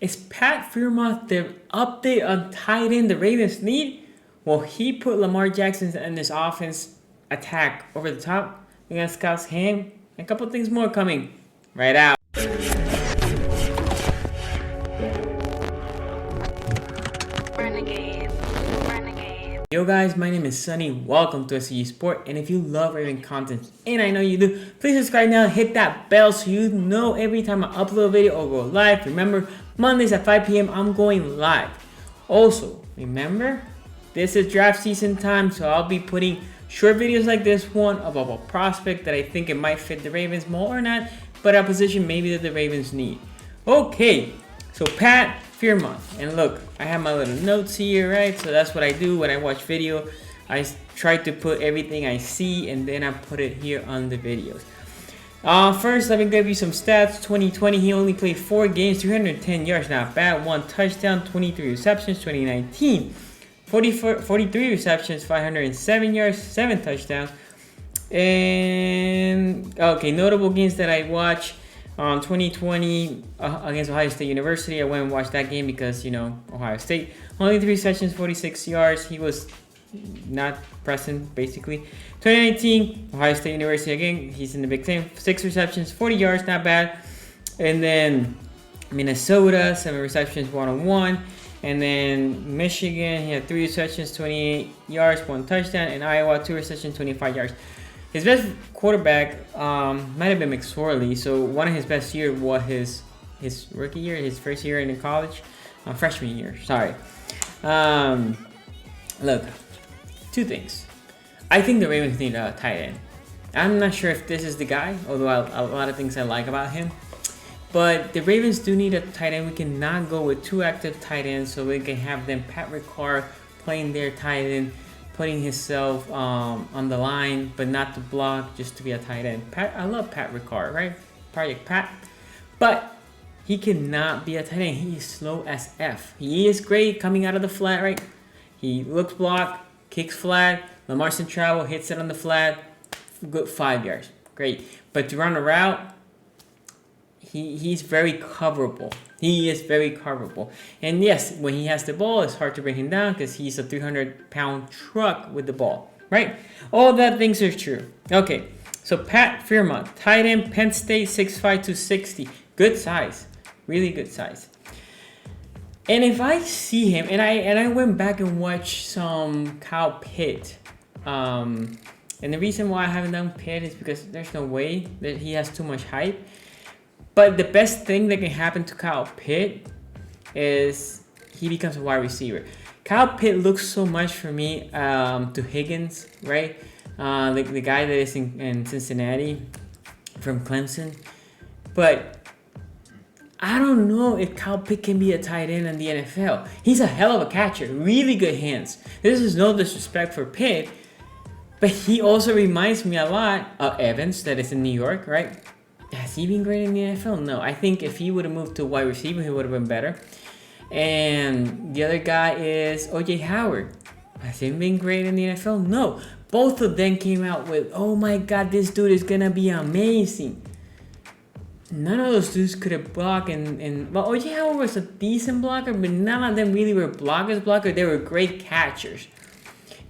Is Pat Freiermuth the update on tight end the Ravens need? Will he put Lamar Jackson and this offense attack over the top against Scott's hand? A couple things more coming right out. Yo guys, my name is Sunny. Welcome to szg Sports, and if you love Raven content, and I know you do, please subscribe now and hit that bell so you know every time I upload a video or go live. Remember, Mondays at 5 p.m. I'm going live. Also, remember, this is draft season time, so I'll be putting short videos like this one about a prospect that I think it might fit the Ravens more or not, but a position maybe that the Ravens need. Okay, so Pat Freiermuth, and look, I have my little notes here, right? So that's what I do when I watch video. I try to put everything I see and then I put it here on the videos. First, let me give you some stats. 2020, he only played 4 games, 310 yards, not bad. 1 touchdown, 23 receptions. 2019, 43 receptions, 507 yards, 7 touchdowns. And okay, notable games that I watch. 2020 against Ohio State University, I went and watched that game because, you know, Ohio State. Only 3 sessions, 46 yards. He was not present, basically. 2019, Ohio State University again. He's in the Big Ten. 6 receptions, 40 yards, not bad. And then Minnesota, 7 receptions, 101. And then Michigan, he had 3 receptions, 28 yards, 1 touchdown. And Iowa, 2 receptions, 25 yards. His best quarterback might have been McSorley. So one of his best years was his rookie year, his first year in college, freshman year. Sorry. Look, 2 things. I think the Ravens need a tight end. I'm not sure if this is the guy, although a lot of things I like about him. But the Ravens do need a tight end. We cannot go with 2 active tight ends, so we can have them Pat Ricard playing their tight end, putting himself on the line, but not to block, just to be a tight end. I love Pat Ricard, right? Project Pat. But he cannot be a tight end. He is slow as F. He is great coming out of the flat, right? He looks blocked, kicks flat. Lamar travel, hits it on the flat. Good 5 yards. Great. But to run a route, he's very coverable. He is very coverable. And yes, when he has the ball, it's hard to bring him down because he's a 300-pound truck with the ball, right? All that things are true. Okay, so Pat Freiermuth, tight end, Penn State, 6'5", 260. Good size. Really good size. And if I see him, and I went back and watched some Kyle Pitt, and the reason why I haven't done Pitt is because there's no way that he has too much hype. But the best thing that can happen to Kyle Pitt is he becomes a wide receiver. Kyle Pitt looks so much for me to Higgins, right? The guy that is in Cincinnati from Clemson. But I don't know if Kyle Pitt can be a tight end in the NFL. He's a hell of a catcher, really good hands. This is no disrespect for Pitt, but he also reminds me a lot of Evans that is in New York, right? Has he been great in the NFL? No. I think if he would have moved to wide receiver, he would have been better. And the other guy is O.J. Howard. Has he been great in the NFL? No. Both of them came out with, oh my God, this dude is going to be amazing. None of those dudes could have blocked. Well, O.J. Howard was a decent blocker, but none of them really were blockers. They were great catchers.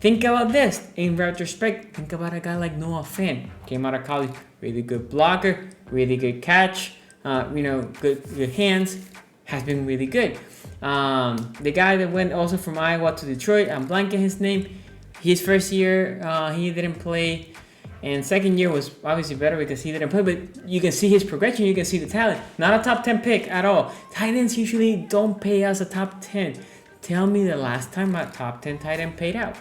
Think about this. In retrospect, think about a guy like Noah Fant. Came out of college, really good blocker, really good catch, good hands, has been really good. The guy that went also from Iowa to Detroit, I'm blanking his name. His first year, he didn't play, and second year was obviously better because he didn't play, but you can see his progression, you can see the talent. Not a top 10 pick at all. Tight ends usually don't pay us a top 10. Tell me the last time a top 10 tight end paid out.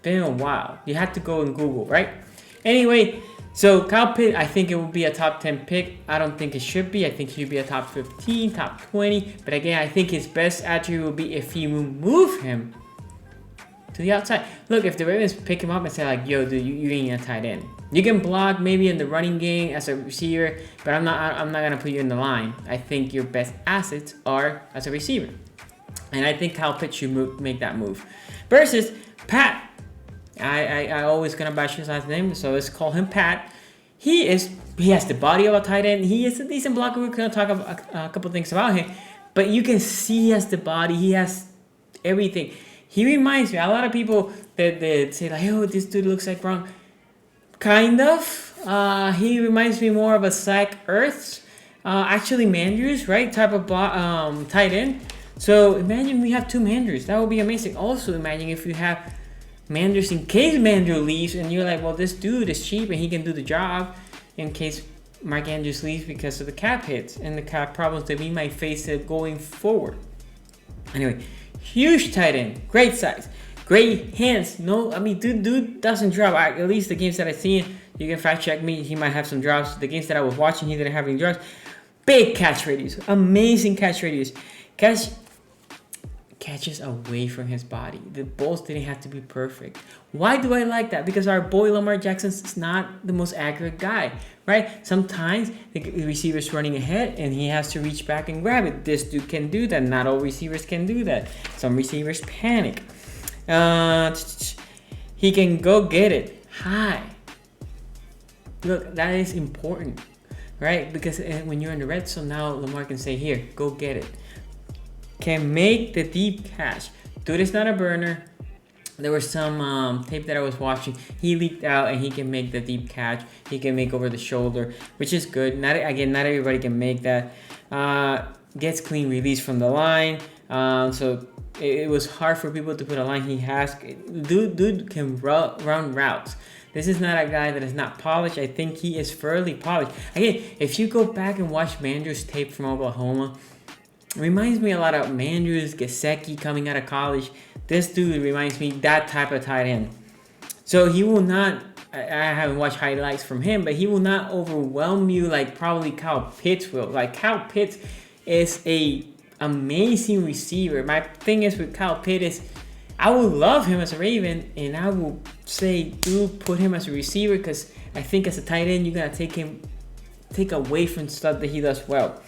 Been a while. You have to go and Google, right? Anyway, so Kyle Pitt, I think it will be a top 10 pick. I don't think it should be. I think he should be a top 15, top 20. But again, I think his best attribute will be if you move him to the outside. Look, if the Ravens pick him up and say like, yo, dude, you ain't a tight end. You can block maybe in the running game as a receiver, but I'm not gonna put you in the line. I think your best assets are as a receiver. And I think Kyle Pitt should make that move. Versus Pat. I always gonna bash his last name, so let's call him Pat. He has the body of a tight end. He is a decent blocker. We're gonna talk about a couple things about him, but you can see he has the body, he has everything. He reminds me, a lot of people that say like, oh, this dude looks like Gronk. Kind of. He reminds me more of a Zach Ertz. Actually, Mandrews, right? Type of tight end. So imagine we have 2 Mandrews. That would be amazing. Also, imagine if you have Mandrews in case Mandrew leaves, and you're like, well, this dude is cheap and he can do the job in case Mark Andrews leaves because of the cap hits and the cap problems that we might face going forward. Anyway, huge tight end, great size, great hands. No, I mean, dude doesn't drop. At least the games that I've seen, you can fact check me. He might have some drops. The games that I was watching, he didn't have any drops. Big catch radius, amazing catch radius. Catches away from his body. The balls didn't have to be perfect. Why do I like that? Because our boy Lamar Jackson is not the most accurate guy, right? Sometimes the receiver's running ahead and he has to reach back and grab it. This dude can do that. Not all receivers can do that. Some receivers panic. He can go get it high. Look, that is important, right? Because when you're in the red zone, now Lamar can say, here, go get it. Can make the deep catch. Dude is not a burner. There was some tape that I was watching. He leaked out and he can make the deep catch. He can make over the shoulder, which is good. Not everybody can make that. Gets clean release from the line. So it was hard for people to put a line. He has. Dude can run routes. This is not a guy that is not polished. I think he is fairly polished. Again, if you go back and watch Mandrew's tape from Oklahoma, reminds me a lot of Mandrews, Gesicki coming out of college. This dude reminds me that type of tight end. So he will not, I haven't watched highlights from him, but he will not overwhelm you like probably Kyle Pitts will. Like Kyle Pitts is a amazing receiver. My thing is with Kyle Pitts is I would love him as a Raven, and I will say, dude, put him as a receiver because I think as a tight end, you're going to take away from stuff that he does well.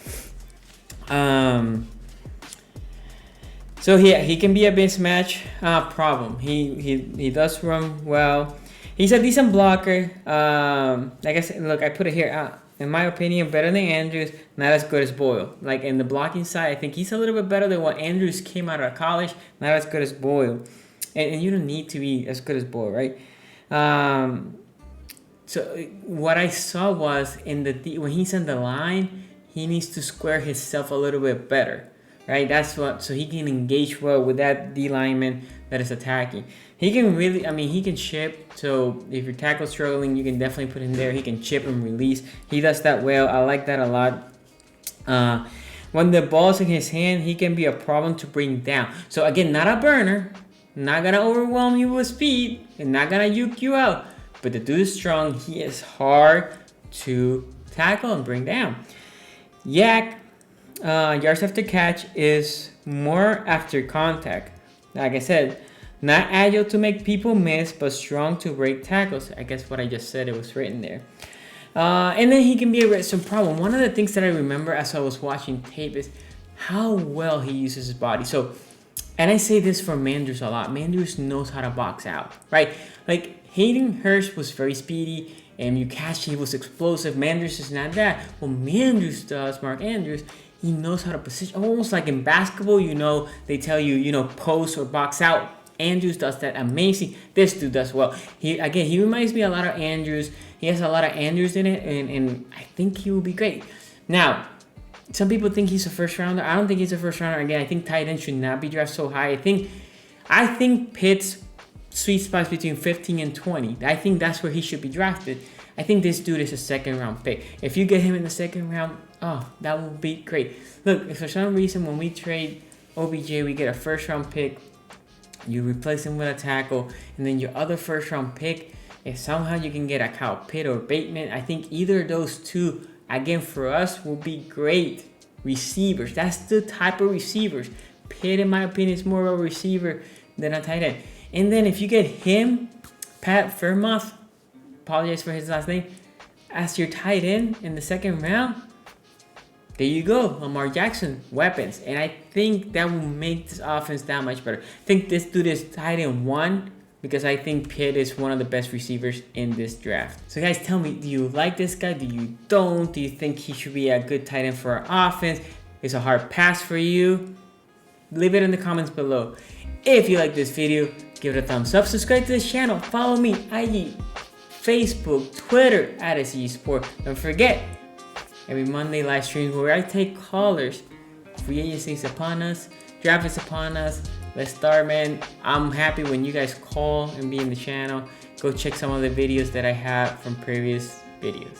So yeah, he can be a mismatch problem. He does run well. He's a decent blocker. Like I said, look, I put it here. In my opinion, better than Andrews, not as good as Boyle. Like in the blocking side, I think he's a little bit better than what Andrews came out of college. Not as good as Boyle, and you don't need to be as good as Boyle, right? So what I saw was when he's in the line, he needs to square himself a little bit better, right? So he can engage well with that D lineman that is attacking. He can really, he can chip. So if your tackle's struggling, you can definitely put him there. He can chip and release. He does that well. I like that a lot. When the ball's in his hand, he can be a problem to bring down. So again, not a burner, not gonna overwhelm you with speed, and not gonna juke you out. But the dude is strong. He is hard to tackle and bring down. Yak, yards after catch is more after contact. Like I said, not agile to make people miss, but strong to break tackles. I guess what I just said, it was written there. And then he can be a red zone problem. One of the things that I remember as I was watching tape is how well he uses his body. So, and I say this for Mandrews a lot. Mandrews knows how to box out, right? Like Hayden Hurst was very speedy. And you catch, he was explosive. Mandrews is not that. Well, Mandrews does, Mark Andrews, he knows how to position. Almost like in basketball, they tell you, post or box out. Andrews does that amazing. This dude does well. He reminds me a lot of Andrews. He has a lot of Andrews in it, and I think he will be great. Now, some people think he's a first rounder. I don't think he's a first rounder. Again, I think tight end should not be drafted so high. I think Pitt's sweet spots between 15 and 20. I think that's where he should be drafted. I think this dude is a second round pick. If you get him in the second round, that would be great. Look, if for some reason when we trade OBJ, we get a first round pick, you replace him with a tackle, and then your other first round pick, if somehow you can get a Kyle Pitt or Bateman, I think either of those two, again, for us, will be great receivers. That's the type of receivers. Pitt, in my opinion, is more of a receiver than a tight end. And then if you get him, Pat Freiermuth, apologize for his last name, as your tight end in the second round, there you go, Lamar Jackson, weapons. And I think that will make this offense that much better. I think this dude is tight end 1 because I think Pitt is one of the best receivers in this draft. So guys, tell me, do you like this guy? Do you don't? Do you think he should be a good tight end for our offense? is a hard pass for you? Leave it in the comments below. If you like this video, give it a thumbs up, subscribe to this channel, follow me, IG, Facebook, Twitter, at szg.sports. Don't forget, every Monday live stream where I take callers. Free agency is upon us, draft is upon us. Let's start, man. I'm happy when you guys call and be in the channel. Go check some of the videos that I have from previous videos.